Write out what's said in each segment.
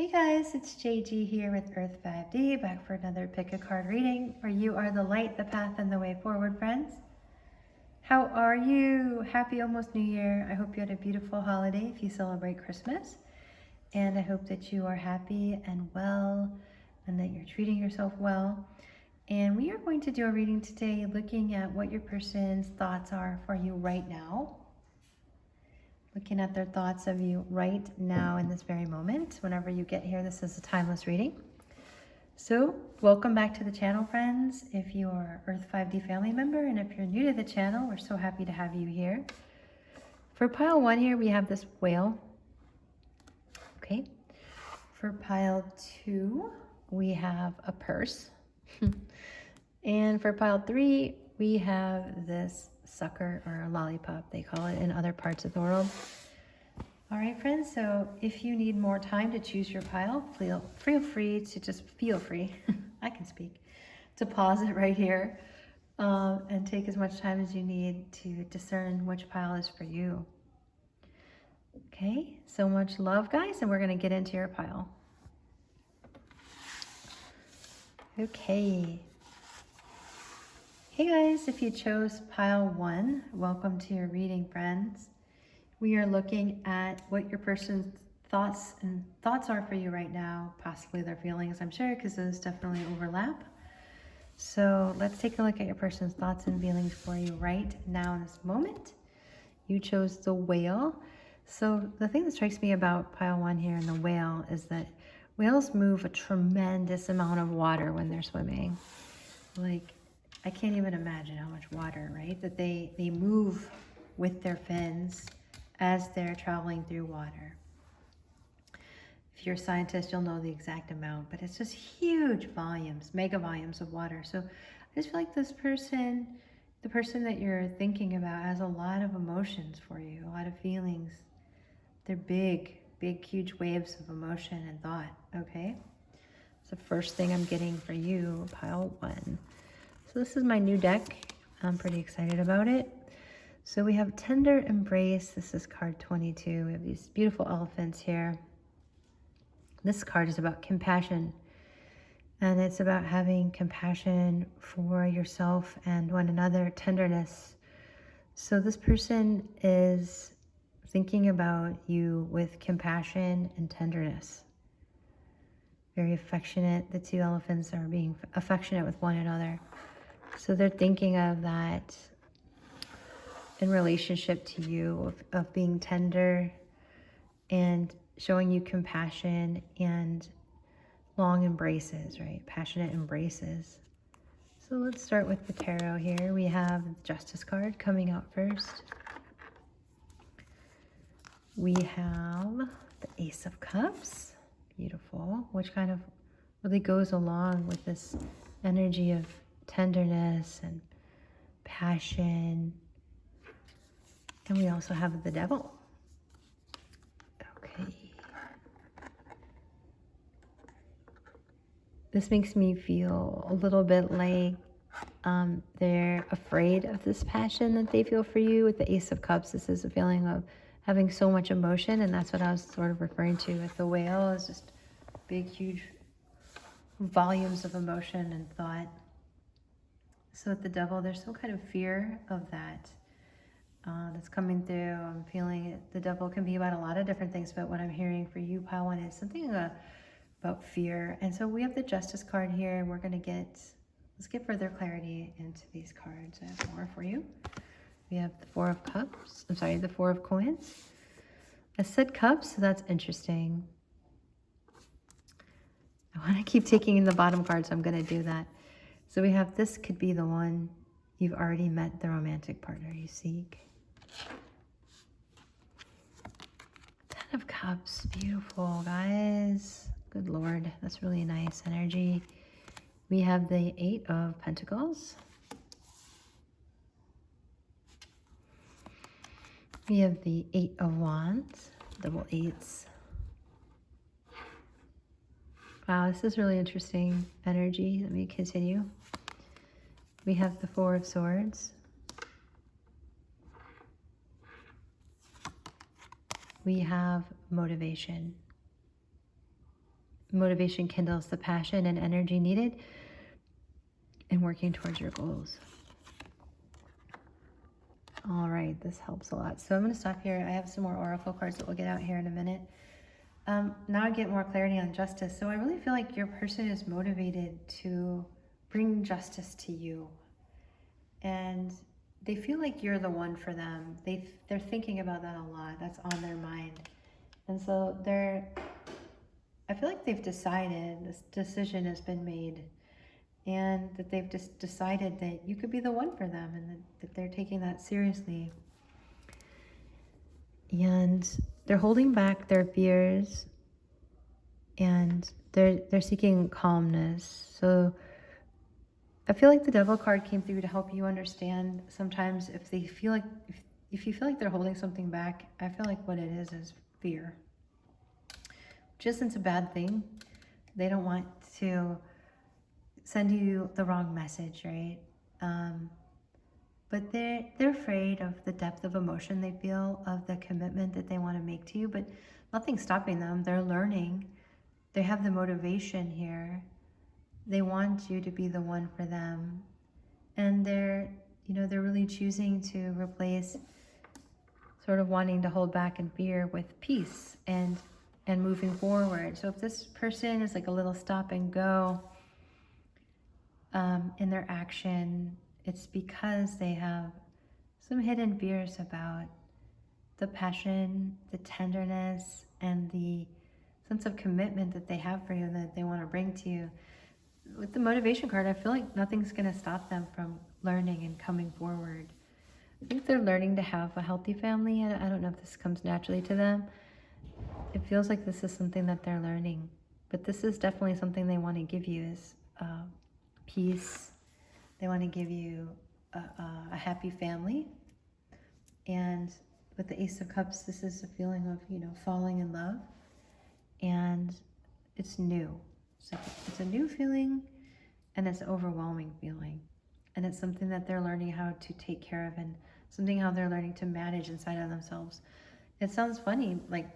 Hey guys, it's JG here with Earth 5D, back for another pick a card reading where you are the light, the path, and the way forward, friends. How are you? Happy almost New Year. I hope you had a beautiful holiday if you celebrate Christmas. And I hope that you are happy and well and that you're treating yourself well. And we are going to do a reading today looking at what your person's thoughts are for you right now. Looking at their thoughts of you right now in this very moment. Whenever you get here, this is a timeless reading. So welcome back to the channel, friends. If you are Earth 5D family member, and if you're new to the channel, we're so happy to have you here. For pile 1 here, we have this whale. Okay. For pile 2, we have a purse. And for pile 3, we have this sucker or a lollipop, they call it in other parts of the world. All right, friends, so if you need more time to choose your pile, feel free to just I can speak, to pause it right here and take as much time as you need to discern which pile is for you. Okay, so much love, guys, and we're going to get into your pile. Okay. Hey guys, if you chose pile 1, welcome to your reading, friends. We are looking at what your person's thoughts are for you right now, possibly their feelings, I'm sure, because those definitely overlap. So let's take a look at your person's thoughts and feelings for you right now in this moment. You chose the whale. So the thing that strikes me about pile 1 here and the whale is that whales move a tremendous amount of water when they're swimming. Like, I can't even imagine how much water, right? That they move with their fins as they're traveling through water. If you're a scientist, you'll know the exact amount, but it's just huge volumes, mega volumes of water. So I just feel like this person, the person that you're thinking about, has a lot of emotions for you, a lot of feelings. They're big, huge waves of emotion and thought, okay? It's the first thing I'm getting for you, pile 1. So this is my new deck. I'm pretty excited about it. So we have Tender Embrace. This is card 22. We have these beautiful elephants here. This card is about compassion. And it's about having compassion for yourself and one another, tenderness. So this person is thinking about you with compassion and tenderness. Very affectionate. The two elephants are being affectionate with one another. So they're thinking of that in relationship to you, of being tender and showing you compassion and long embraces, right? Passionate embraces. So let's start with the tarot here. We have the Justice card coming out first. We have the Ace of Cups. Beautiful. Which kind of really goes along with this energy of tenderness and passion. And we also have the Devil. Okay. This makes me feel a little bit like they're afraid of this passion that they feel for you. With the Ace of Cups, this is a feeling of having so much emotion, and that's what I was sort of referring to with the whale, is just big, huge volumes of emotion and thought. So with the Devil, there's some kind of fear of that that's coming through. I'm feeling it. The Devil can be about a lot of different things, but what I'm hearing for you, pile 1, is something about fear. And so we have the Justice card here, and let's get further clarity into these cards. I have more for you. We have the Four of Cups. I'm sorry, the Four of Coins. I said cups, so that's interesting. I want to keep taking in the bottom card, so I'm going to do that. So we have, this could be the one you've already met, the romantic partner you seek. Ten of Cups, beautiful, guys. Good Lord, that's really nice energy. We have the Eight of Pentacles. We have the Eight of Wands, double eights. Wow, this is really interesting energy. Let me continue. We have the Four of Swords. We have motivation. Motivation kindles the passion and energy needed in working towards your goals. All right, this helps a lot. So I'm going to stop here. I have some more oracle cards that we'll get out here in a minute. Now I get more clarity on justice. So I really feel like your person is motivated to bring justice to you. And they feel like you're the one for them. They're thinking about that a lot. That's on their mind. And so I feel like they've decided, this decision has been made, and that they've just decided that you could be the one for them, and that they're taking that seriously. And they're holding back their fears, and they're seeking calmness. So I feel like the Devil card came through to help you understand sometimes if they feel like, if you feel like they're holding something back, I feel like what it is fear. Which isn't a bad thing. They don't want to send you the wrong message, right? But they're afraid of the depth of emotion they feel, of the commitment that they want to make to you, but nothing's stopping them. They're learning. They have the motivation here. They want you to be the one for them. And they're really choosing to replace sort of wanting to hold back in fear with peace and moving forward. So if this person is like a little stop and go in their action, it's because they have some hidden fears about the passion, the tenderness, and the sense of commitment that they have for you and that they want to bring to you. With the motivation card, I feel like nothing's going to stop them from learning and coming forward. I think they're learning to have a healthy family. I don't know if this comes naturally to them. It feels like this is something that they're learning. But this is definitely something they want to give you is peace. They want to give you a happy family. And with the Ace of Cups, this is a feeling of, falling in love. And it's new. So it's a new feeling, and it's an overwhelming feeling. And it's something that they're learning how to take care of, and something how they're learning to manage inside of themselves. It sounds funny, like,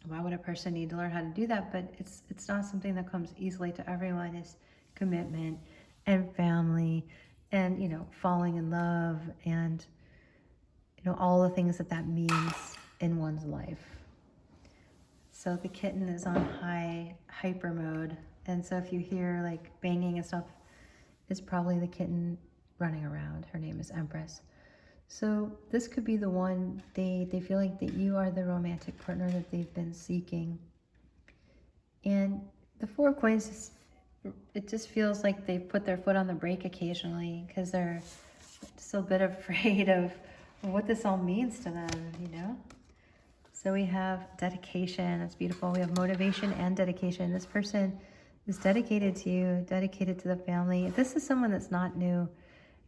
why would a person need to learn how to do that? But it's not something that comes easily to everyone. It's commitment and family and, falling in love and, all the things that means in one's life. So the kitten is on hyper mode. And so if you hear like banging and stuff, it's probably the kitten running around. Her name is Empress. So this could be the one. They feel like that you are the romantic partner that they've been seeking. And the Four of Coins, it just feels like they've put their foot on the brake occasionally because they're still a bit afraid of what this all means to them, So we have dedication. That's beautiful. We have motivation and dedication. This person is dedicated to you, dedicated to the family. This is someone that's not new,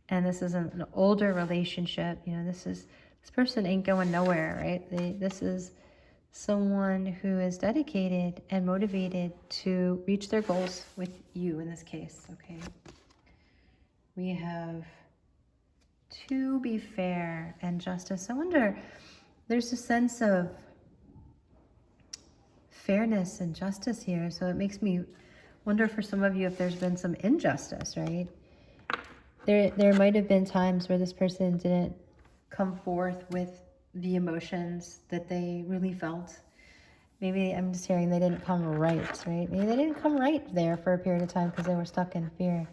and this is an older relationship. This person ain't going nowhere, right? This is someone who is dedicated and motivated to reach their goals with you in this case, okay? We have to be fair and justice. I wonder, there's a sense of fairness and justice here. So it makes me wonder for some of you if there's been some injustice, right? There might have been times where this person didn't come forth with the emotions that they really felt. Maybe I'm just hearing they didn't come right? Maybe they didn't come right there for a period of time because they were stuck in fear.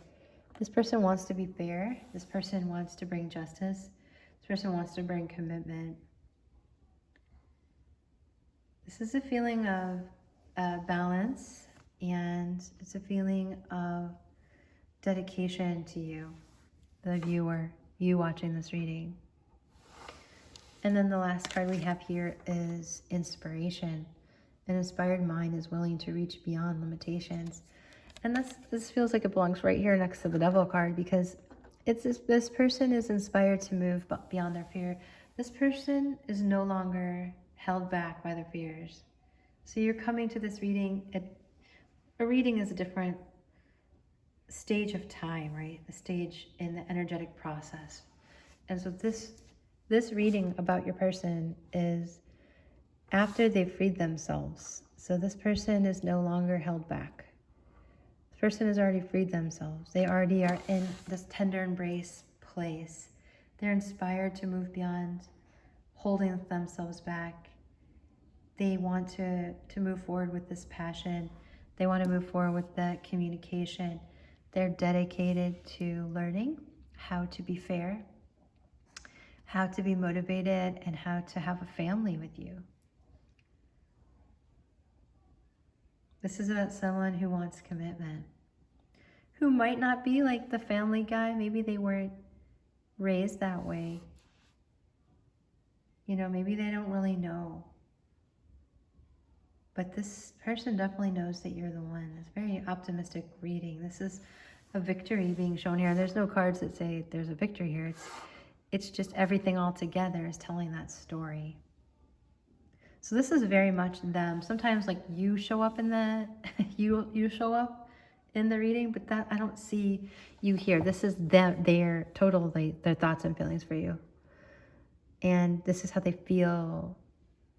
This person wants to be fair. This person wants to bring justice. This person wants to bring commitment. This is a feeling of balance, and it's a feeling of dedication to you, the viewer, you watching this reading. And then the last card we have here is inspiration. An inspired mind is willing to reach beyond limitations. And this feels like it belongs right here next to the Devil card, because this person is inspired to move beyond their fear. This person is no longer held back by their fears. So you're coming to this reading. A reading is a different stage of time, right? The stage in the energetic process. And so this reading about your person is after they've freed themselves. So this person is no longer held back. This person has already freed themselves. They already are in this tender embrace place. They're inspired to move beyond holding themselves back. They want to move forward with this passion. They want to move forward with that communication. They're dedicated to learning how to be fair, how to be motivated, and how to have a family with you. This is about someone who wants commitment, who might not be like the family guy. Maybe they weren't raised that way. You know, maybe they don't really know. But this person definitely knows that you're the one. It's a very optimistic reading. This is a victory being shown here. There's no cards that say there's a victory here. It's just everything all together is telling that story. So this is very much them. Sometimes like you show up in the you show up in the reading, but that I don't see you here. This is their totally their thoughts and feelings for you. And this is how they feel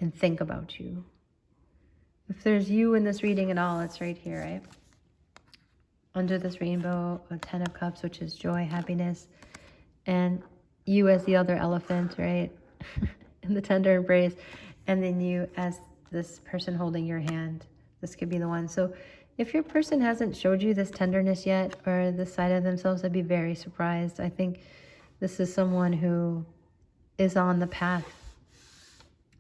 and think about you. If there's you in this reading at all, it's right here, right? Under this rainbow, a 10 of Cups, which is joy, happiness, and you as the other elephant, right? In the tender embrace, and then you as this person holding your hand. This could be the one. So if your person hasn't showed you this tenderness yet, or this side of themselves, I'd be very surprised. I think this is someone who is on the path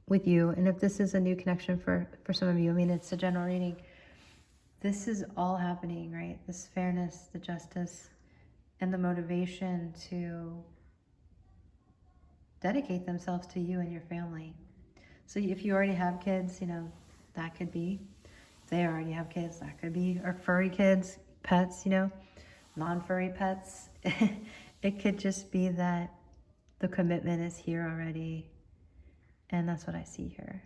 with you. And if this is a new connection for some of you, I mean, it's a general reading. This is all happening, right? This fairness, the justice, and the motivation to dedicate themselves to you and your family. So if you already have kids, you know, that could be. If they already have kids, that could be. Or furry kids, pets, you know, non-furry pets. It could just be that the commitment is here already. And that's what I see here.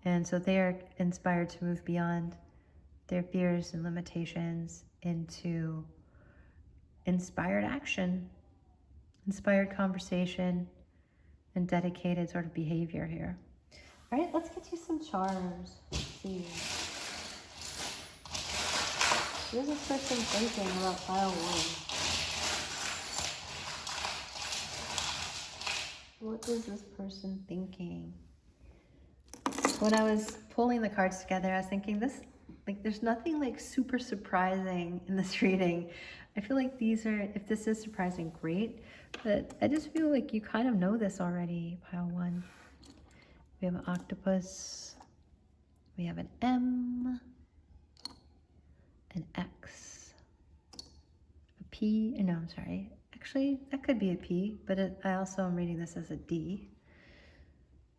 And so they are inspired to move beyond their fears and limitations into inspired action, inspired conversation, and dedicated sort of behavior here. All right, let's get you some charms. Let's see. What is this person thinking about pile one? What is this person thinking? When I was pulling the cards together, I was thinking this, like there's nothing like super surprising in this reading. I feel like these are, if this is surprising, great. But I just feel like you kind of know this already, pile one. We have an octopus. We have an M. An X. A P. No, I'm sorry. Actually, that could be a P, but I also am reading this as a D,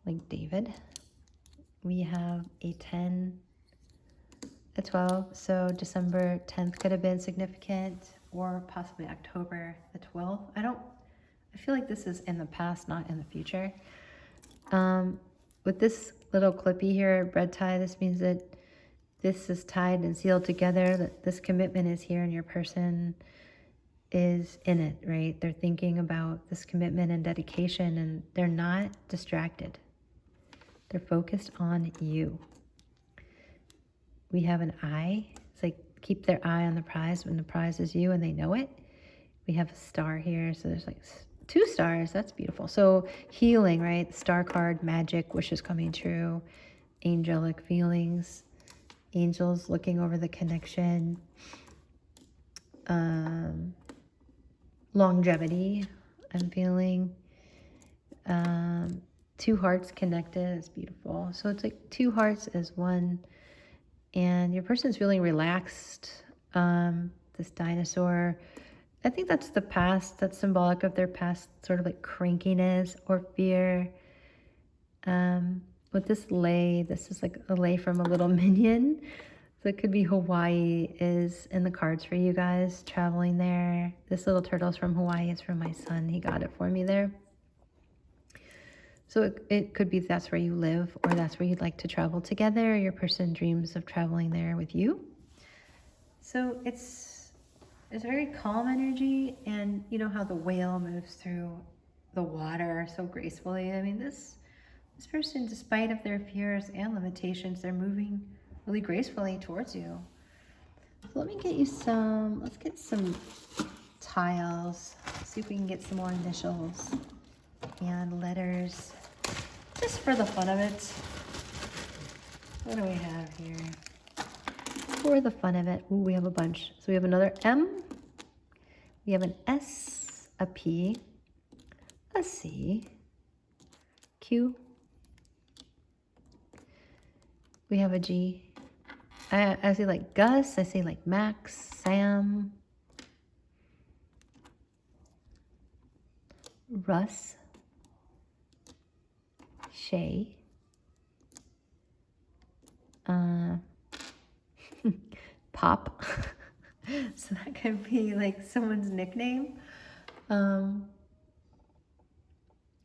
like David. We have a 10, a 12, so December 10th could have been significant, or possibly October the 12th. I feel like this is in the past, not in the future. With this little clippy here, bread tie, this means that this is tied and sealed together, that this commitment is here and your person is in it, right? They're thinking about this commitment and dedication, and they're not distracted. They're focused on you. We have an eye. It's like keep their eye on the prize when the prize is you and they know it. We have a star here, so there's like 2 stars. That's beautiful. So healing, right? Star card, magic, wishes coming true, angelic feelings, angels looking over the connection, longevity, I'm feeling. 2 hearts connected is beautiful. So it's like 2 hearts as one, and your person's feeling relaxed. This dinosaur, I think that's the past. That's symbolic of their past, sort of like crankiness or fear. With this lei, this is like a lei from a little minion. So it could be Hawaii is in the cards for you guys, traveling there. This little turtle's from Hawaii. It's from my son. He got it for me there. So it could be that's where you live, or that's where you'd like to travel together. Your person dreams of traveling there with you. So it's very calm energy, and you know how the whale moves through the water so gracefully. I mean, this person, despite of their fears and limitations, they're moving really gracefully towards you. So let me get you some, let's get some tiles. See if we can get some more initials and letters, just for the fun of it. What do we have here? For the fun of it. Ooh, we have a bunch. So we have another M. We have an S, a P, a C, Q. We have a G. I say like Gus, I say like Max, Sam, Russ, Shay, Pop. So that could be like someone's nickname.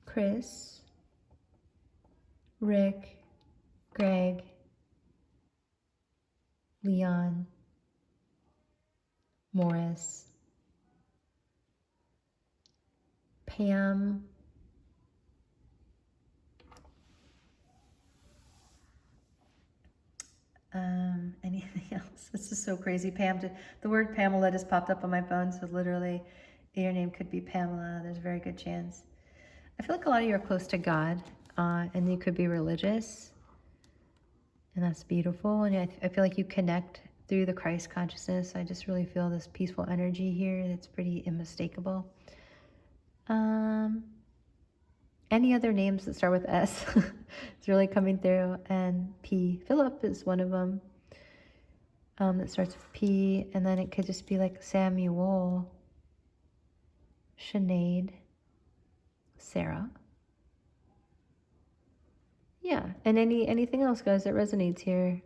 Chris, Rick, Greg, Leon, Morris, Pam, anything else? This is so crazy. Pam, the word Pamela just popped up on my phone, so literally your name could be Pamela. There's a very good chance. I feel like a lot of you are close to God, and you could be religious, and that's beautiful. And I feel like you connect through the Christ consciousness. I just really feel this peaceful energy here that's pretty unmistakable. Any other names that start with S? It's really coming through. And P. Philip is one of them. That starts with P. And then it could just be like Samuel, Sinead, Sarah. Yeah, and anything else, guys, that resonates here.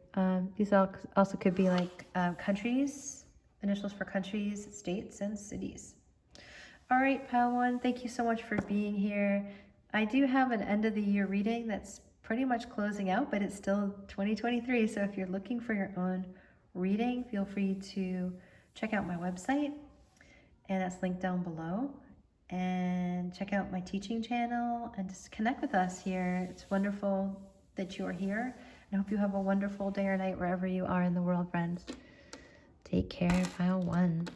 These also could be like countries, initials for countries, states, and cities. All right, Pile 1, thank you so much for being here. I do have an end of the year reading that's pretty much closing out, but it's still 2023. So if you're looking for your own reading, feel free to check out my website, and that's linked down below. And check out my teaching channel and just connect with us here. It's wonderful that you are here. I hope you have a wonderful day or night wherever you are in the world, friends. Take care, Pile 1.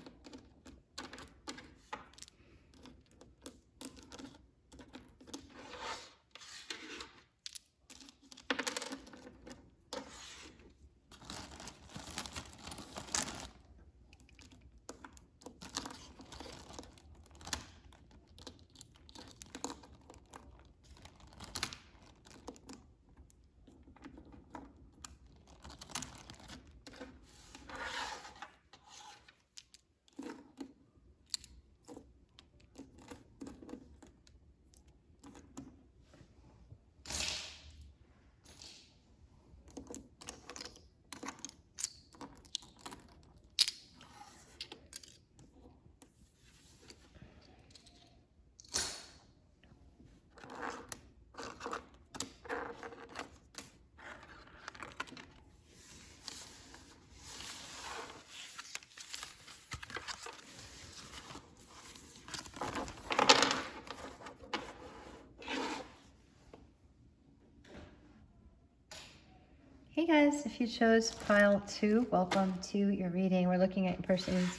Hey guys, if you chose Pile 2, welcome to your reading. We're looking at your person's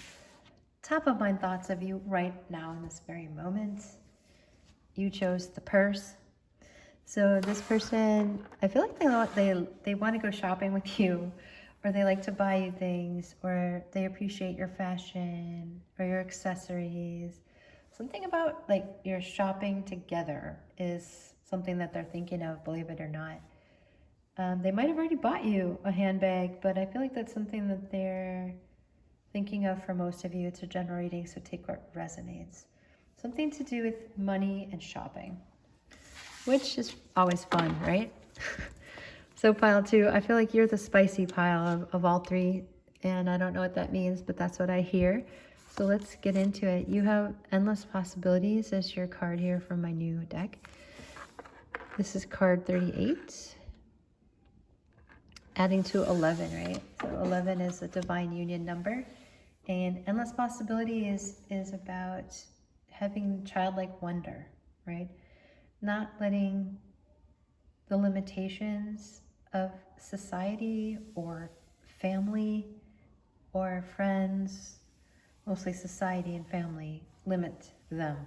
top of mind thoughts of you right now in this very moment. You chose the purse. So this person, I feel like they want to go shopping with you, or they like to buy you things, or they appreciate your fashion or your accessories. Something about like your shopping together is something that they're thinking of, believe it or not. They might have already bought you a handbag, but I feel like that's something that they're thinking of for most of you. It's a general reading, so take what resonates. Something to do with money and shopping, which is always fun, right? So Pile 2, I feel like you're the spicy pile of all three, and I don't know what that means, but that's what I hear. So let's get into it. You have Endless Possibilities as your card here from my new deck. This is card 38. Adding to 11, right? So 11 is a divine union number. And Endless Possibility is about having childlike wonder, right? Not letting the limitations of society or family or friends, mostly society and family, limit them.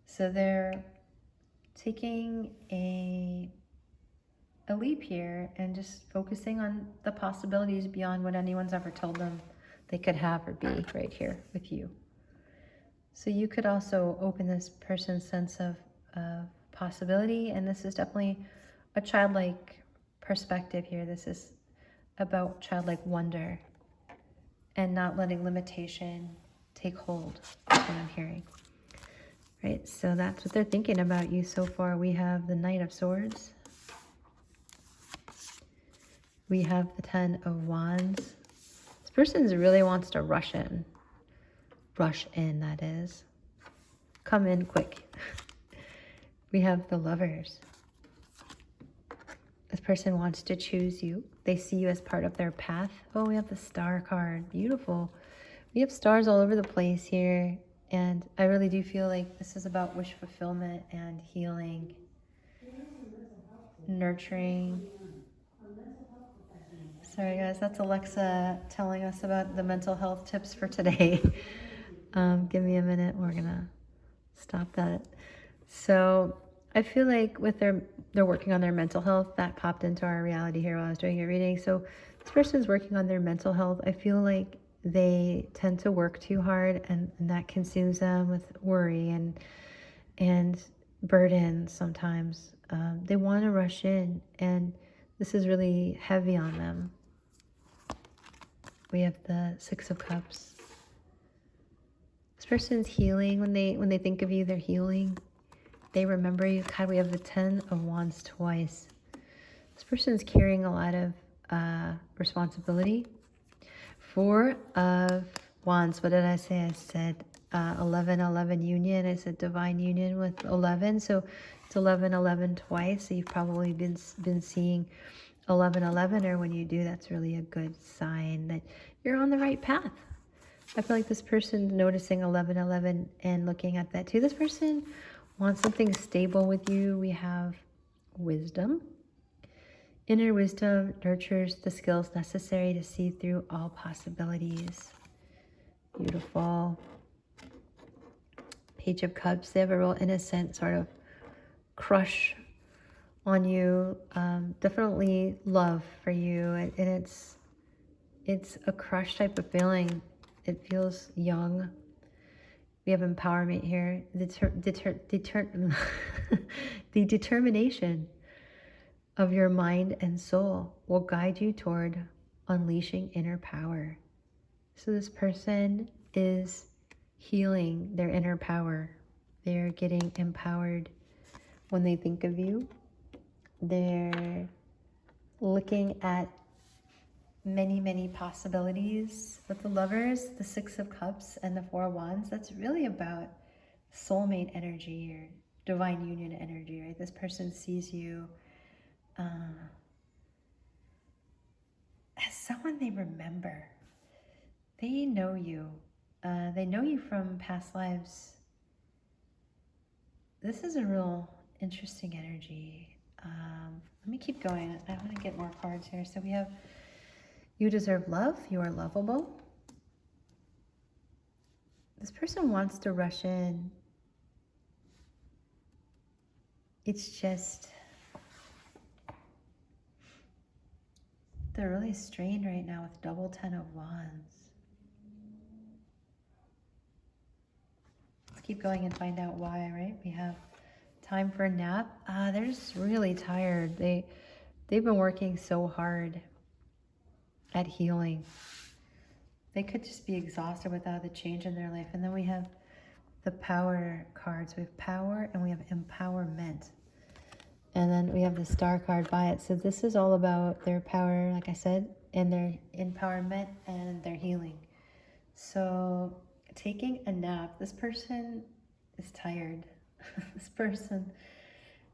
So they're taking a leap here and just focusing on the possibilities beyond what anyone's ever told them they could have or be right here with you. So you could also open this person's sense of possibility, and this is definitely a childlike perspective here. This is about childlike wonder and not letting limitation take hold, that's what I'm hearing. Right, so that's what they're thinking about you so far. We have the Knight of Swords. We have the 10 of Wands. This person really wants to rush in. Rush in, that is. Come in quick. We have the Lovers. This person wants to choose you. They see you as part of their path. Oh, we have the Star card. Beautiful. We have stars all over the place here. And I really do feel like this is about wish fulfillment and healing, nurturing. Sorry guys, that's Alexa telling us about the mental health tips for today. Give me a minute, we're gonna stop that. So I feel like with they're working on their mental health. That popped into our reality here while I was doing your reading. So this person's working on their mental health. I feel like they tend to work too hard, and that consumes them with worry and burden sometimes. They want to rush in, and this is really heavy on them. We have the Six of Cups. This person's healing. When they think of you, they're healing. They remember you. God, we have the 10 of Wands twice. This person's carrying a lot of responsibility. 4 of Wands. What did I say? I said 11-11 union. I said divine union with 11. So it's 11-11 twice. So you've probably been seeing 11-11, or when you do, that's really a good sign that you're on the right path. I feel like this person's noticing 11-11 and looking at that too. This person wants something stable with you. We have wisdom. Inner wisdom nurtures the skills necessary to see through all possibilities. Beautiful. Page of Cups. They have a real innocent sort of crush on you. Definitely love for you, and it's a crush type of feeling. It feels young. We have empowerment here. The determination of your mind and soul will guide you toward unleashing inner power. So this person is healing their inner power. They're getting empowered when they think of you. They're looking at many, many possibilities. With the Lovers, the Six of Cups, and the 4 of Wands, that's really about soulmate energy or divine union energy, right? This person sees you as someone they remember. They know you. They know you from past lives. This is a real interesting energy. Let me keep going. I want to get more cards here. So we have, you deserve love. You are lovable. This person wants to rush in. It's just, they're really strained right now with double 10 of Wands. Let's keep going and find out why, right? We have time for a nap. They're just really tired. They've been working so hard at healing. They could just be exhausted without the change in their life. And then we have the Power cards. We have power and we have empowerment. And then we have the Star card by it. So this is all about their power, like I said, and their empowerment and their healing. So taking a nap. This person is tired. This person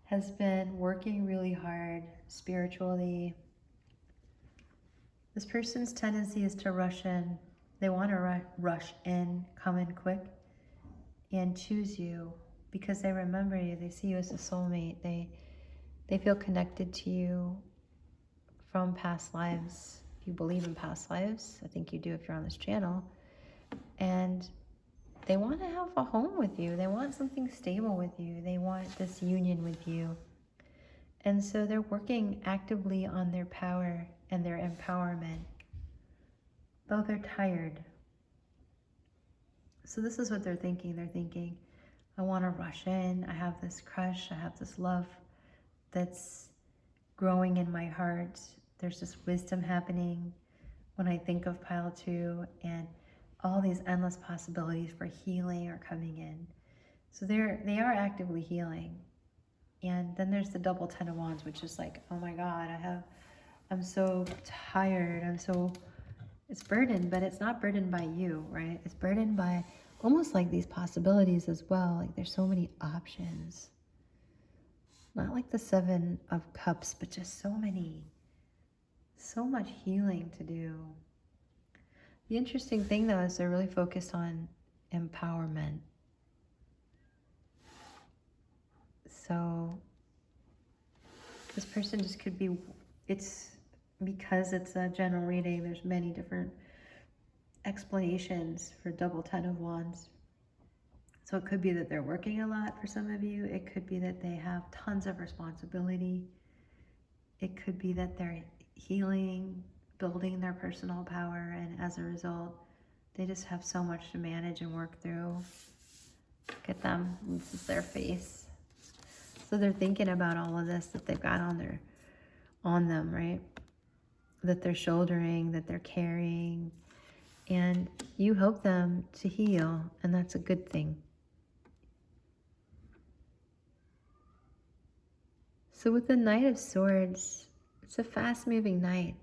has been working really hard spiritually. This person's tendency is to rush in. They want to rush in, come in quick, and choose you because they remember you. They see you as a soulmate. They feel connected to you from past lives. If you believe in past lives, I think you do if you're on this channel. And they want to have a home with you. They want something stable with you. They want this union with you. And so they're working actively on their power and their empowerment, though they're tired. So this is what they're thinking. They're thinking, I want to rush in. I have this crush. I have this love that's growing in my heart. There's this wisdom happening when I think of pile 2, and all these endless possibilities for healing are coming in. So they are actively healing. And then there's the double 10 of wands, which is like, oh my God, I'm so tired. It's burdened, but it's not burdened by you, right? It's burdened by almost like these possibilities as well. Like there's so many options. Not like the 7 of cups, but just so much healing to do. The interesting thing though is they're really focused on empowerment. So this person just could be, because it's a general reading, there's many different explanations for double 10 of wands. So it could be that they're working a lot for some of you. It could be that they have tons of responsibility. It could be that they're healing, building their personal power, and as a result, they just have so much to manage and work through. Look at them. This is their face. So they're thinking about all of this that they've got on them, right? That they're shouldering, that they're carrying. And you help them to heal, and that's a good thing. So with the Knight of Swords, it's a fast-moving knight.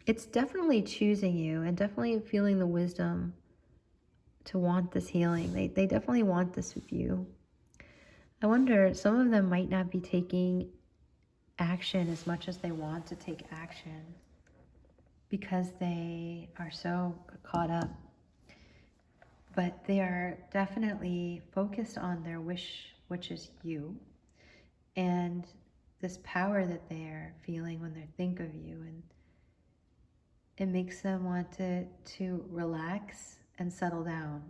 It's definitely choosing you and definitely feeling the wisdom to want this healing. They definitely want this with you. I wonder, some of them might not be taking action as much as they want to take action because they are so caught up. But they are definitely focused on their wish, which is you, and this power that they are feeling when they think of you. And it makes them want to relax and settle down.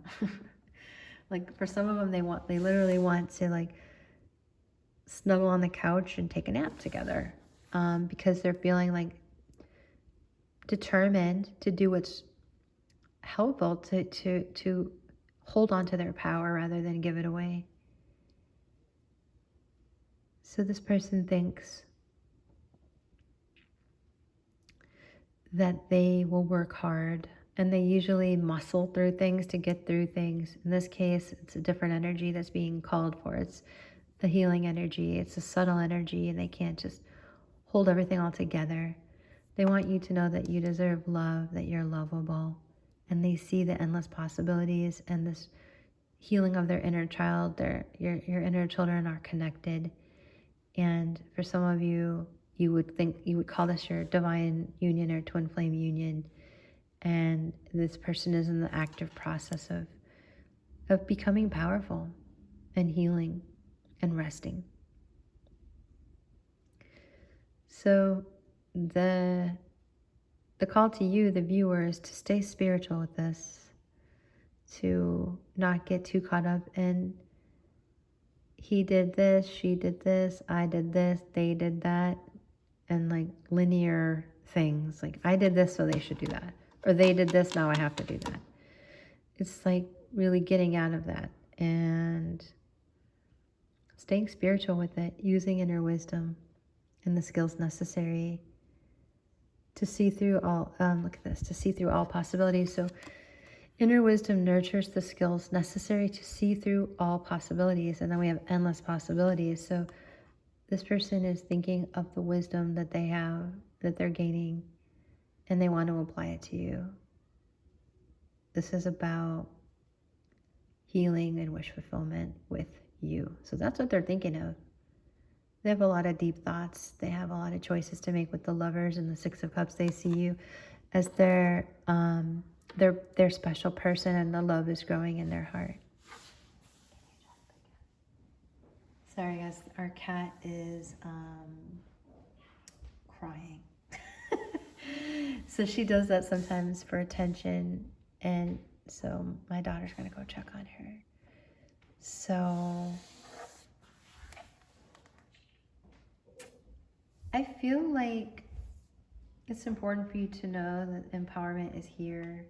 Like for some of them, they literally want to like snuggle on the couch and take a nap together, because they're feeling like determined to do what's helpful to hold on to their power rather than give it away. So this person thinks that they will work hard, and they usually muscle through things to get through things. In this case, it's a different energy that's being called for. It's the healing energy. It's a subtle energy, and they can't just hold everything all together. They want you to know that you deserve love, that you're lovable, and they see the endless possibilities and this healing of their inner child. Your inner children are connected. And for some of you, you would call this your divine union or twin flame union. And this person is in the active process of becoming powerful and healing and resting. So the call to you, the viewer, is to stay spiritual with this, to not get too caught up in he did this, she did this, I did this, they did that, and like linear things. Like I did this, so they should do that. Or they did this, now I have to do that. It's like really getting out of that and staying spiritual with it, using inner wisdom and the skills necessary to see through all, to see through all possibilities. So inner wisdom nurtures the skills necessary to see through all possibilities. And then we have endless possibilities. So this person is thinking of the wisdom that they have, that they're gaining, and they want to apply it to you. This is about healing and wish fulfillment with you. So that's what they're thinking of. They have a lot of deep thoughts. They have a lot of choices to make with the Lovers and the Six of Cups. They see you as their special person, and the love is growing in their heart. Sorry guys, our cat is crying. So she does that sometimes for attention, and so my daughter's gonna go check on her. So I feel like it's important for you to know that empowerment is here.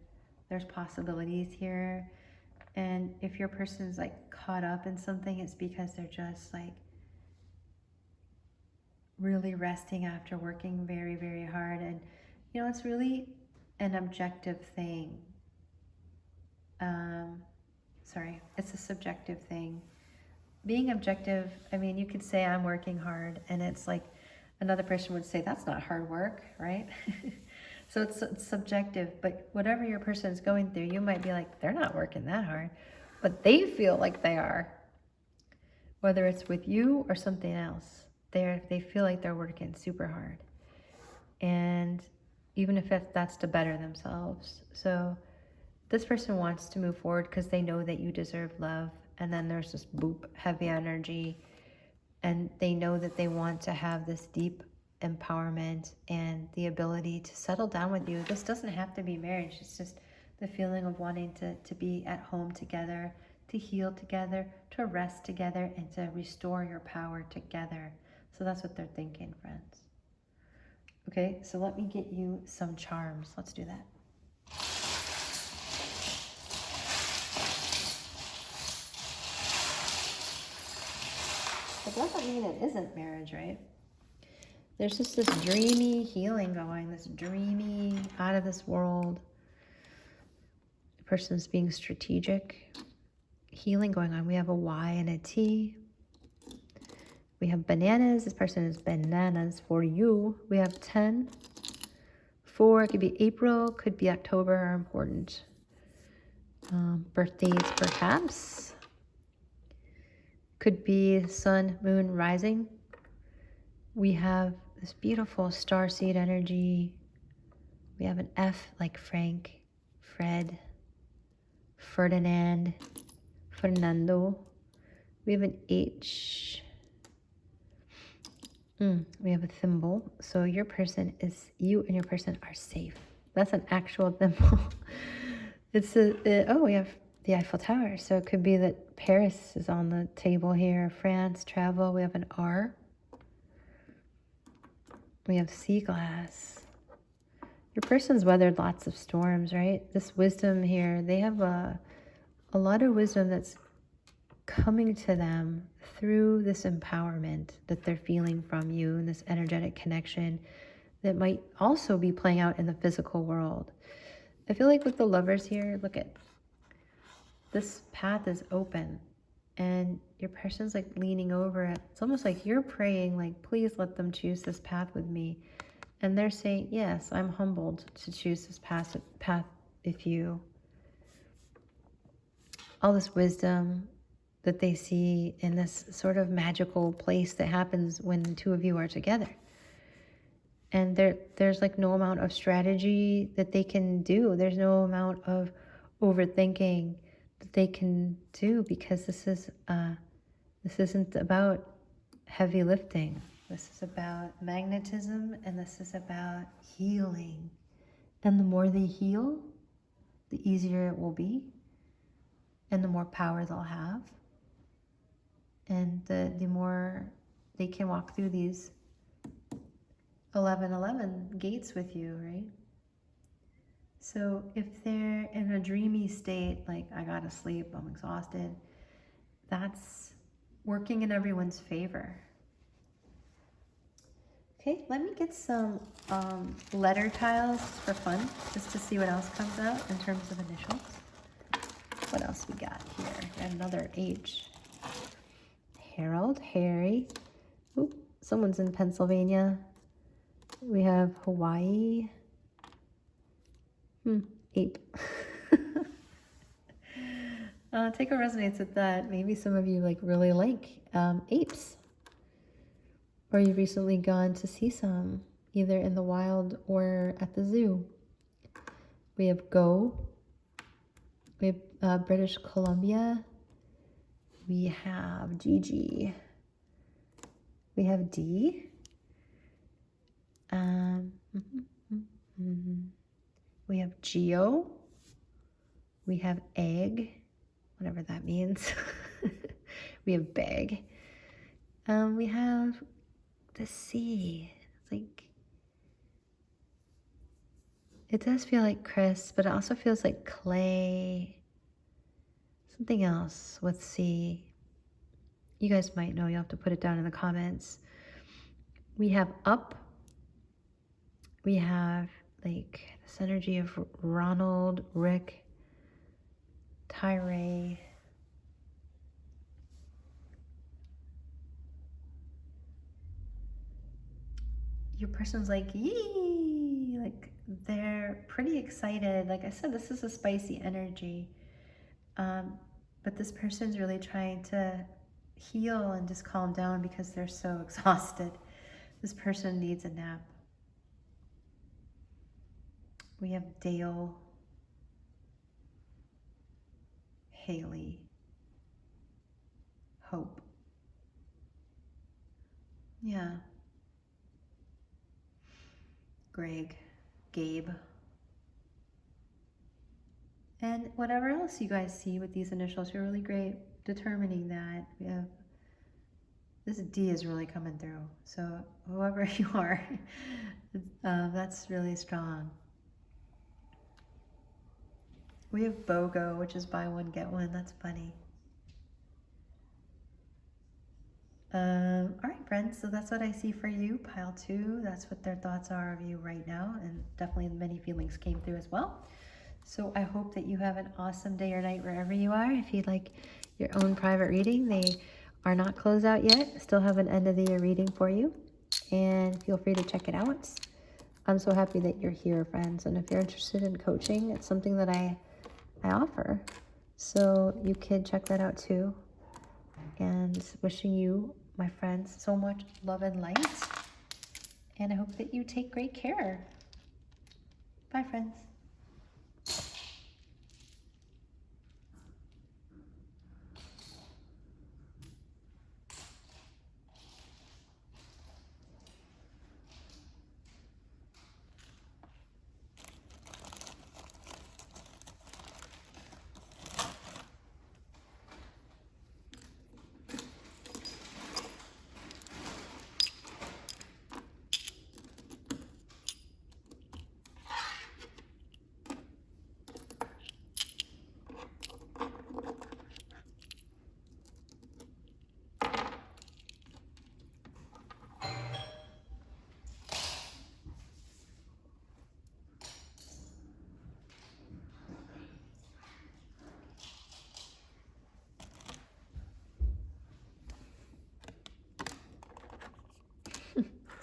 There's possibilities here. And if your person's like caught up in something, it's because they're just like really resting after working very, very hard. And, you know, it's really an objective thing. It's a subjective thing. Being objective, I mean, you could say I'm working hard, and it's like another person would say that's not hard work, right? So it's subjective, but whatever your person is going through, you might be like, they're not working that hard, but they feel like they are. Whether it's with you or something else, they feel like they're working super hard. And even if that's to better themselves. So this person wants to move forward because they know that you deserve love. And then there's this boop, heavy energy. And they know that they want to have this deep empowerment and the ability to settle down with you. This doesn't have to be marriage. It's just the feeling of wanting to be at home together, to heal together, to rest together, and to restore your power together. So that's what they're thinking, friends. Okay, so let me get you some charms. Let's do that. It doesn't mean it isn't marriage, right? There's just this dreamy healing going, this dreamy, out of this world. The person's being strategic. Healing going on. We have a Y and a T. We have bananas. This person is bananas for you. We have 10. 4, it could be April, could be October, are important. Birthdays, perhaps. Could be sun, moon, rising. We have this beautiful starseed energy. We have an F like Frank, Fred, Ferdinand, Fernando. We have an H. We have a thimble. So you and your person are safe. That's an actual thimble. We have the Eiffel Tower. So it could be that Paris is on the table here. France, travel. We have an R. We have sea glass. Your person's weathered lots of storms, right? This wisdom here, they have a lot of wisdom that's coming to them through this empowerment that they're feeling from you and this energetic connection that might also be playing out in the physical world. I feel like with the lovers here, look at this path is open and your person's like leaning over it. It's almost like you're praying, like, please let them choose this path with me. And they're saying, yes, I'm humbled to choose this path with you. All this wisdom that they see in this sort of magical place that happens when the two of you are together. And there's like no amount of strategy that they can do. There's no amount of overthinking that they can do, because this isn't about heavy lifting. This is about magnetism, and this is about healing. And the more they heal, the easier it will be, and the more power they'll have. And the more they can walk through these 1111 gates with you, right? So if they're in a dreamy state, like, I gotta sleep, I'm exhausted, that's working in everyone's favor. Okay, let me get some letter tiles for fun, just to see what else comes out in terms of initials. What else we got here? Got another H. Harold, Harry. Oop, someone's in Pennsylvania. We have Hawaii. Ape. Take what resonates with that. Maybe some of you really like apes. Or you've recently gone to see some, either in the wild or at the zoo. We have Go. We have British Columbia. We have Gigi. We have D. We have Geo. We have egg, whatever that means. We have bag. We have the sea. It's like, it does feel like crisp, but it also feels like clay. Something else with sea. You guys might know, you'll have to put it down in the comments. We have up. We have like this energy of Ronald, Rick, Tyree. Your person's like, yee, like they're pretty excited. Like I said, this is a spicy energy. But this person's really trying to heal and just calm down because they're so exhausted. This person needs a nap. We have Dale, Haley, Hope. Yeah. Greg, Gabe. And whatever else you guys see with these initials, you're really great determining that. We have, this D is really coming through. So whoever you are, that's really strong. We have BOGO, which is buy one, get one. That's funny. All right, friends, so that's what I see for you, pile 2. That's what their thoughts are of you right now, and definitely many feelings came through as well. So I hope that you have an awesome day or night wherever you are. If you'd like your own private reading, they are not closed out yet. Still have an end of the year reading for you, and feel free to check it out. I'm so happy that you're here, friends, and if you're interested in coaching, it's something that I offer. So you can check that out too. And wishing you, my friends, so much love and light. And I hope that you take great care. Bye, friends.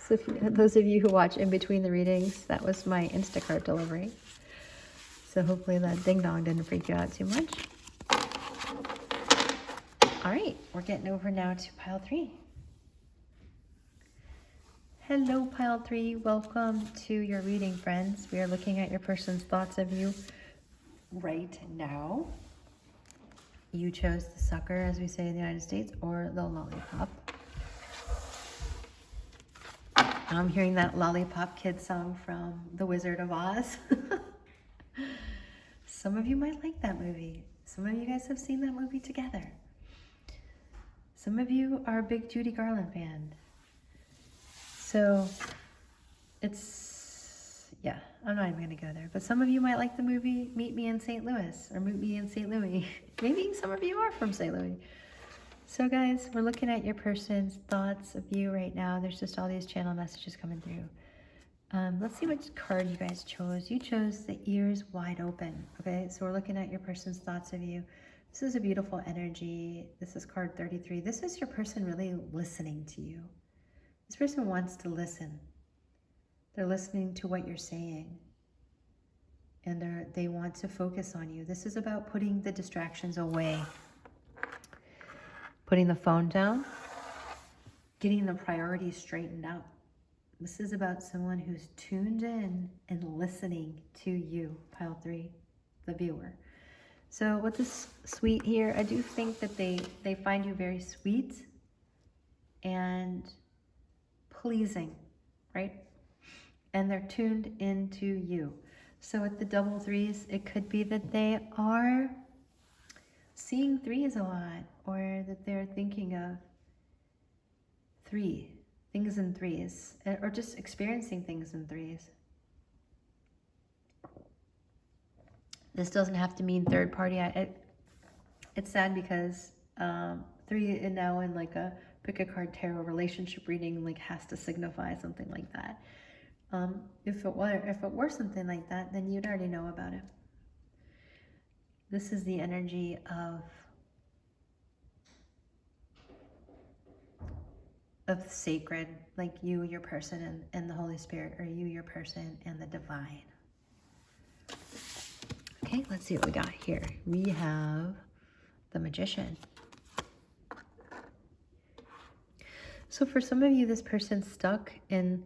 So those of you who watch in between the readings, that was my Instacart delivery. So hopefully that ding dong didn't freak you out too much. All right, we're getting over now to pile 3. Hello, pile 3. Welcome to your reading, friends. We are looking at your person's thoughts of you right now. You chose the sucker, as we say in the United States, or the lollipop. I'm hearing that Lollipop Kid song from The Wizard of Oz. Some of you might like that movie. Some of you guys have seen that movie together. Some of you are a big Judy Garland fan. So it's, yeah, I'm not even gonna go there. But some of you might like the movie Meet Me in St. Louis or Meet Me in St. Louis. Maybe some of you are from St. Louis. So guys, we're looking at your person's thoughts of you right now. There's just all these channel messages coming through. Let's see which card you guys chose. You chose the ears wide open. Okay, so we're looking at your person's thoughts of you. This is a beautiful energy. This is card 33. This is your person really listening to you. This person wants to listen. They're listening to what you're saying. And they want to focus on you. This is about putting the distractions away. Putting the phone down, getting the priorities straightened out. This is about someone who's tuned in and listening to you, pile 3, the viewer. So with this sweet here, I do think that they find you very sweet and pleasing, right? and they're tuned into you. So with the double threes, it could be that they are seeing threes a lot, or that they're thinking of things in threes, or just experiencing things in threes. This doesn't have to mean third party. It's sad because three, and now in like a pick a card tarot relationship reading, like has to signify something like that. If it were something like that, then you'd already know about it. This is the energy of the sacred, like you, your person, and the Holy Spirit, or you, your person, and the divine. Okay, let's see what we got here. We have the Magician. So for some of you, this person's stuck in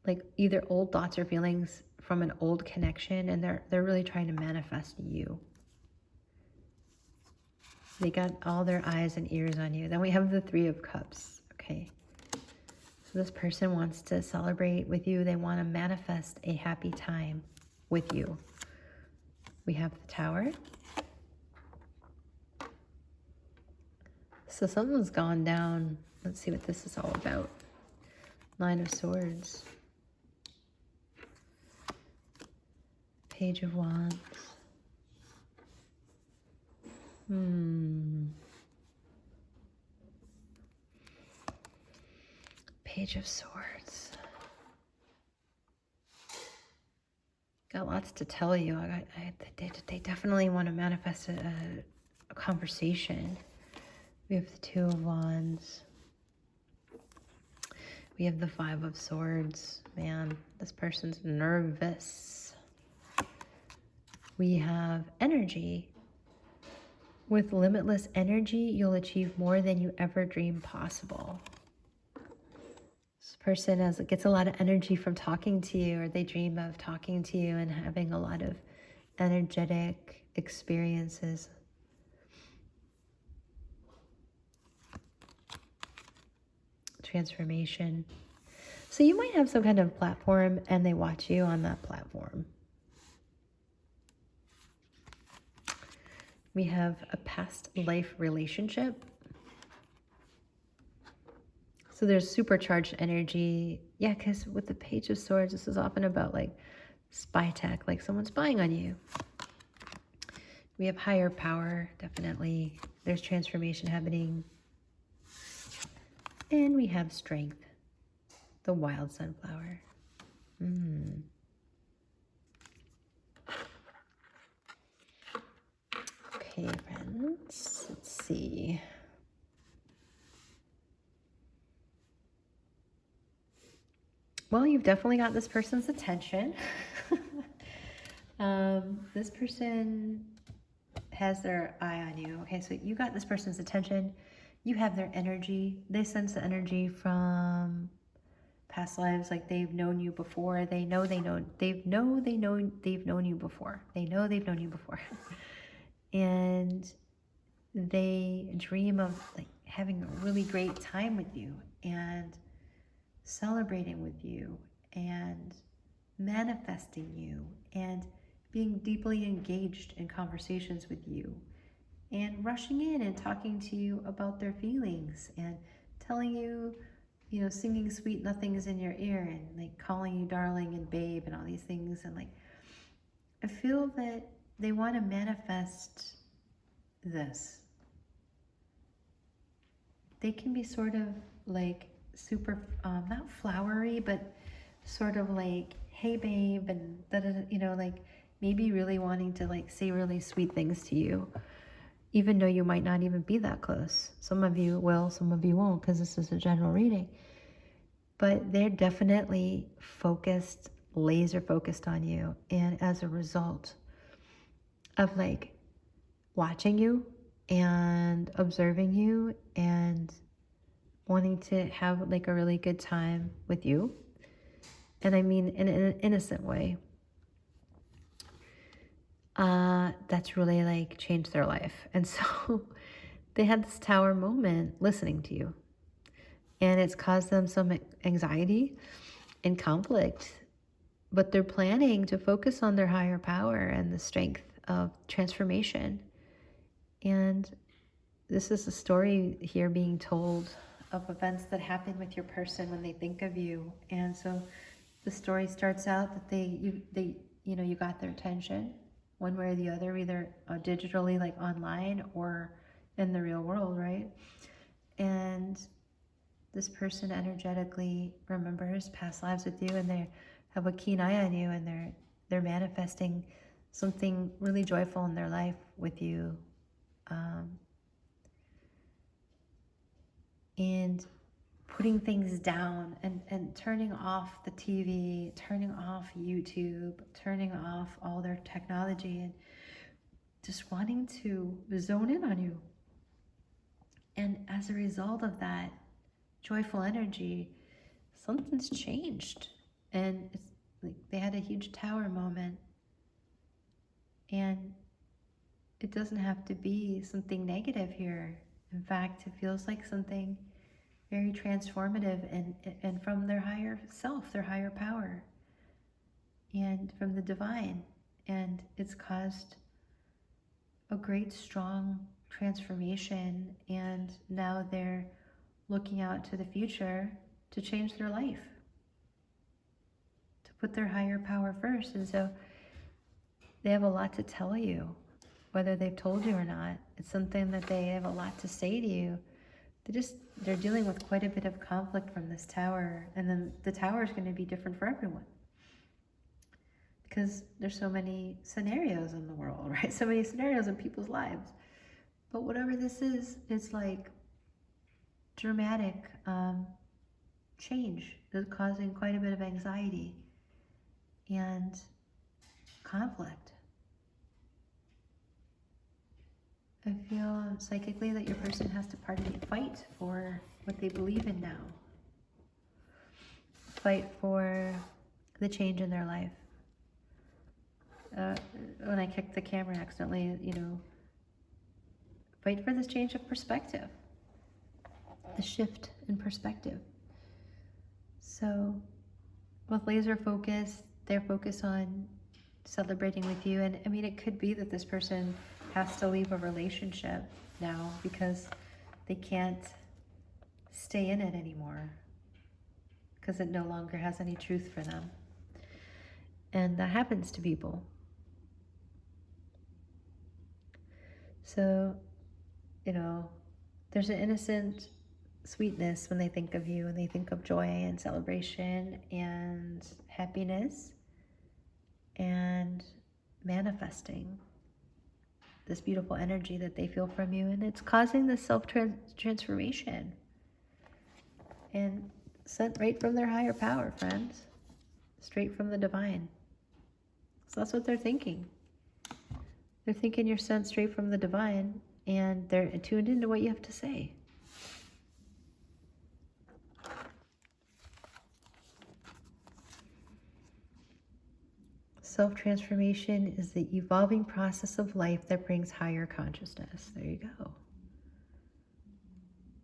like either old thoughts or feelings from an old connection, and they're really trying to manifest you. They got all their eyes and ears on you. Then we have the Three of Cups. Okay. So this person wants to celebrate with you. They want to manifest a happy time with you. We have the Tower. So something's gone down. Let's see what this is all about. Nine of Swords. Page of Wands. Page of Swords. Got lots to tell you. They definitely want to manifest a conversation. We have the Two of Wands. We have the Five of Swords. Man, this person's nervous. We have energy. With limitless energy, you'll achieve more than you ever dreamed possible. This person gets a lot of energy from talking to you, or they dream of talking to you and having a lot of energetic experiences. Transformation. So you might have some kind of platform and they watch you on that platform. We have a past life relationship. So there's supercharged energy. Yeah, because with the Page of Swords, this is often about like spy tech, like someone spying on you. We have higher power, definitely. There's transformation happening. And we have strength, the Wild Sunflower. Okay, friends, let's see. Well, you've definitely got this person's attention. This person has their eye on you. Okay, so you got this person's attention. You have their energy. They sense the energy from past lives, like they've known you before. They've known you before. And they dream of like having a really great time with you and celebrating with you and manifesting you and being deeply engaged in conversations with you and rushing in and talking to you about their feelings and telling you, you know, singing sweet nothings in your ear and like calling you darling and babe and all these things. And like, I feel that they want to manifest this. They can be sort of like super, not flowery, but sort of like, hey babe, and you know, like maybe really wanting to like say really sweet things to you, even though you might not even be that close. Some of you will, some of you won't, because this is a general reading. But they're definitely focused, laser focused on you. And as a result of like watching you and observing you and wanting to have like a really good time with you, and I mean in an innocent way, that's really like changed their life. And so they had this tower moment listening to you, and it's caused them some anxiety and conflict but they're planning to focus on their higher power and the strength of transformation. And this is a story here being told of events that happen with your person when they think of you. And so the story starts out that you got their attention one way or the other, either digitally, like online, or in the real world, right? And this person energetically remembers past lives with you, and they have a keen eye on you, and they're manifesting something really joyful in their life with you. And putting things down and turning off the TV, turning off YouTube, turning off all their technology, and just wanting to zone in on you. And as a result of that joyful energy, something's changed. And it's like they had a huge tower moment. And it doesn't have to be something negative here. In fact, it feels like something very transformative and from their higher self, their higher power, and from the divine. And it's caused a great, strong transformation. And now they're looking out to the future to change their life, to put their higher power first. And so they have a lot to tell you, whether they've told you or not. It's something that they have a lot to say to you. They're dealing with quite a bit of conflict from this tower, and then the tower is going to be different for everyone because there's so many scenarios in the world, right? So many scenarios in people's lives. But whatever this is, it's like dramatic change that's causing quite a bit of anxiety and conflict. I feel psychically that your person has to fight for what they believe in now. Fight for the change in their life. When I kicked the camera accidentally, fight for this change of perspective. The shift in perspective. So with laser focus, they're focused on celebrating with you. And I mean, it could be that this person has to leave a relationship now because they can't stay in it anymore because it no longer has any truth for them. And that happens to people. So, there's an innocent sweetness when they think of you, and they think of joy and celebration and happiness and manifesting this beautiful energy that they feel from you, and it's causing this self-transformation and sent right from their higher power, friends, straight from the divine. So that's what they're thinking. They're thinking you're sent straight from the divine, and they're tuned into what you have to say. Self-transformation is the evolving process of life that brings higher consciousness. There you go.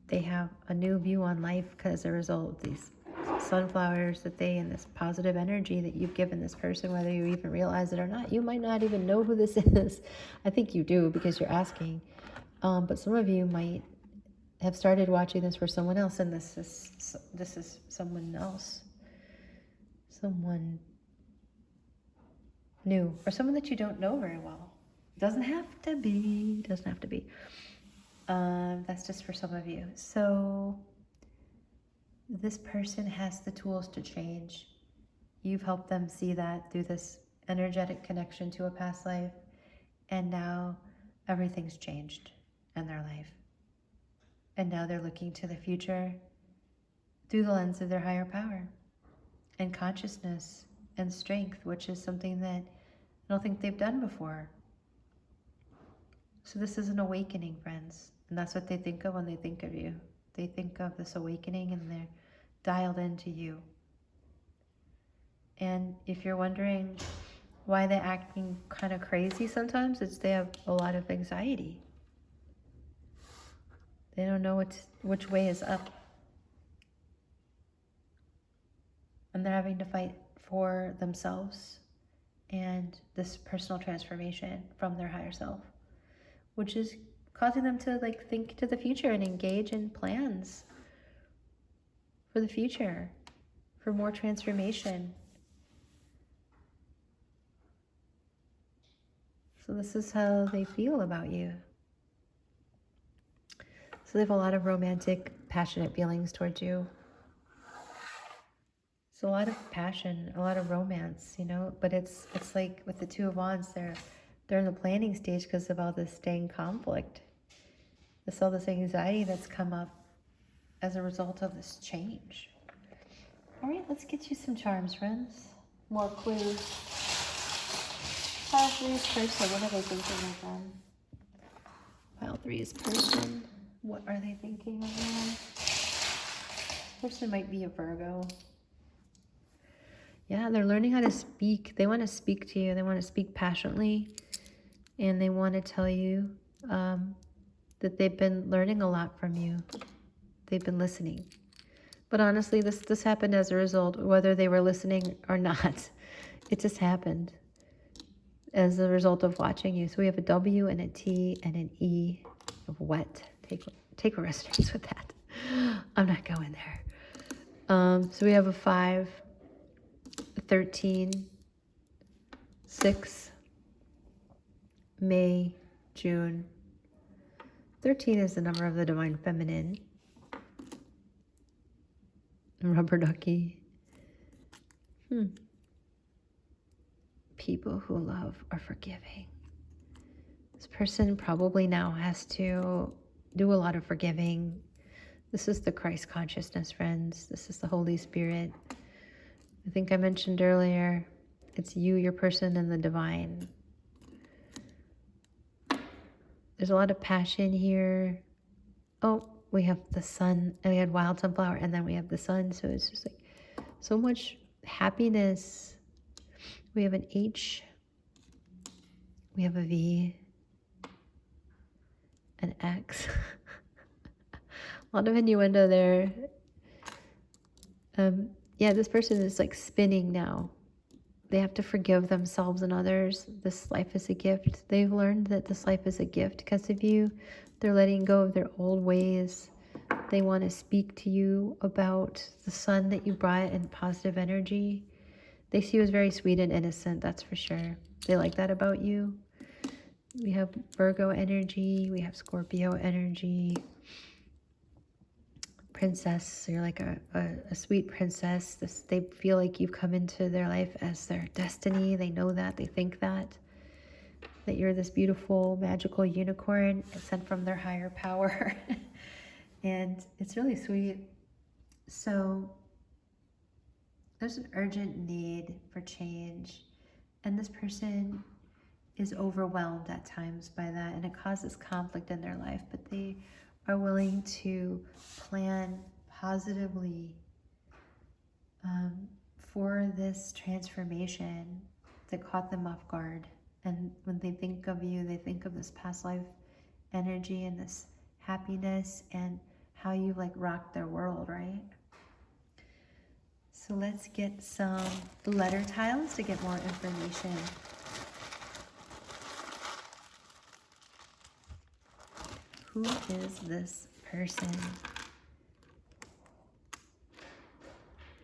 They have a new view on life because as a result of these sunflowers and this positive energy that you've given this person, whether you even realize it or not. You might not even know who this is. I think you do because you're asking. But some of you might have started watching this for someone else, and this is someone else. Someone new, or someone that you don't know very well. Doesn't have to be. That's just for some of you. So this person has the tools to change. You've helped them see that through this energetic connection to a past life, and now everything's changed in their life. And now they're looking to the future through the lens of their higher power and consciousness and strength, which is something that I don't think they've done before. So this is an awakening, friends. And that's what they think of when they think of you. They think of this awakening, and they're dialed into you. And if you're wondering why they're acting kind of crazy sometimes, it's they have a lot of anxiety. They don't know which way is up. And they're having to fight for themselves and this personal transformation from their higher self, which is causing them to like think to the future and engage in plans for the future, for more transformation. So this is how they feel about you. So they have a lot of romantic, passionate feelings towards you. It's a lot of passion, a lot of romance, you know, but it's like with the Two of Wands, they're in the planning stage because of all this staying conflict. All this anxiety that's come up as a result of this change. All right, let's get you some charms, friends. More clues. Pile 3's person, what are they thinking of them? Pile 3's person, what are they thinking of them? This person might be a Virgo. Yeah, they're learning how to speak. They want to speak to you. They want to speak passionately. And they want to tell you that they've been learning a lot from you. They've been listening. But honestly, this happened as a result, whether they were listening or not. It just happened as a result of watching you. So we have a W and a T and an E of wet. Take a resonance with that. I'm not going there. So we have a 5, 13, 6, May, June. 13 is the number of the divine feminine. Rubber ducky. People who love are forgiving. This person probably now has to do a lot of forgiving. This is the Christ consciousness, friends. This is the Holy Spirit. I think I mentioned earlier, it's you, your person, and the divine. There's a lot of passion here. Oh, we have the sun, and we had wild sunflower, and then we have the sun. So it's just like so much happiness. We have an H. We have a V. An X. A lot of innuendo there. Yeah, this person is like spinning now. They have to forgive themselves and others. This life is a gift. They've learned that this life is a gift because of you. They're letting go of their old ways. They want to speak to you about the sun that you brought and positive energy. They see you as very sweet and innocent, that's for sure. They like that about you. We have Virgo energy. We have Scorpio energy. Princess, so you're like a sweet princess. They feel like you've come into their life as their destiny. They know that. They think that you're this beautiful, magical unicorn sent from their higher power. And it's really sweet. So there's an urgent need for change. And this person is overwhelmed at times by that. And it causes conflict in their life. But they are willing to plan positively for this transformation that caught them off guard. And when they think of you, they think of this past life energy and this happiness and how you like rocked their world, right? So let's get some letter tiles to get more information. Who is this person?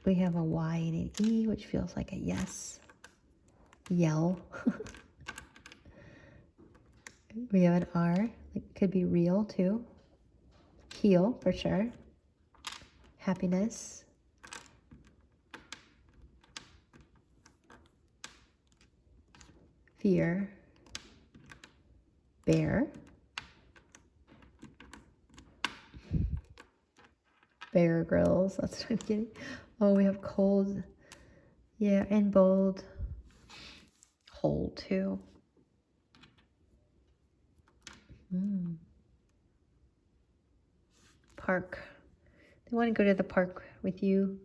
We have a Y and an E, which feels like a yes. Yell. We have an R. It could be real too. Heal for sure. Happiness. Fear. Bear. Bear Grylls, that's what I'm getting. Oh, we have cold. Yeah, and bold. Whole too. Park. They want to go to the park with you.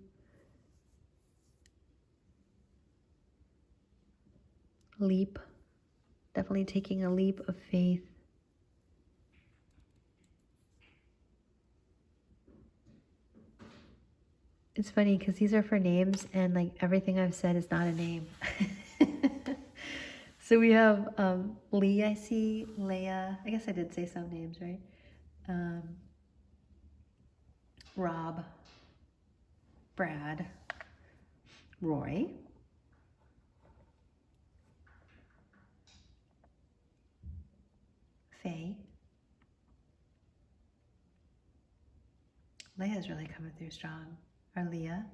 Leap. Definitely taking a leap of faith. It's funny because these are for names, and like everything I've said is not a name. So we have Lee, I see, Leia. I guess I did say some names, right? Rob, Brad, Roy, Faye. Leia's really coming through strong. Arlia.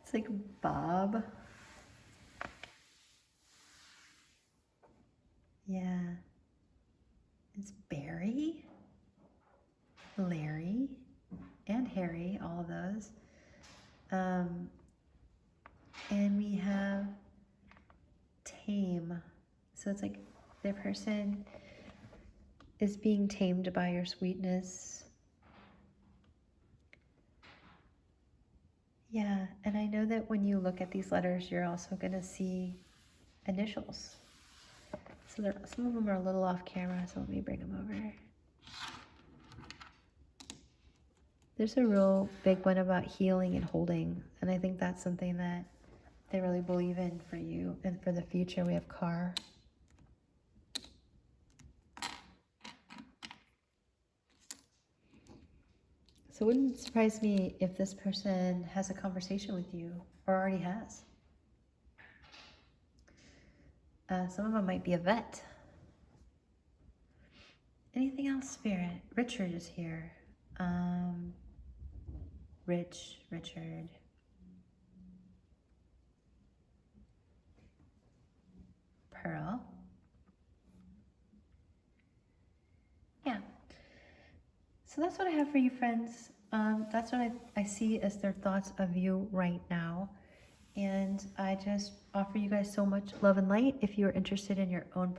It's like Bob. Yeah. It's Barry, Larry, and Harry, all of those. And we have tame. So it's like the person is being tamed by your sweetness. Yeah, and I know that when you look at these letters, you're also going to see initials. So some of them are a little off camera, so let me bring them over. There's a real big one about healing and holding, and I think that's something that they really believe in for you and for the future. We have Car. So it wouldn't surprise me if this person has a conversation with you or already has. Some of them might be a vet. Anything else, Spirit? Richard is here. Richard. Pearl. Yeah. So that's what I have for you, friends. That's what I see as their thoughts of you right now. And I just offer you guys so much love and light. If you're interested in your own private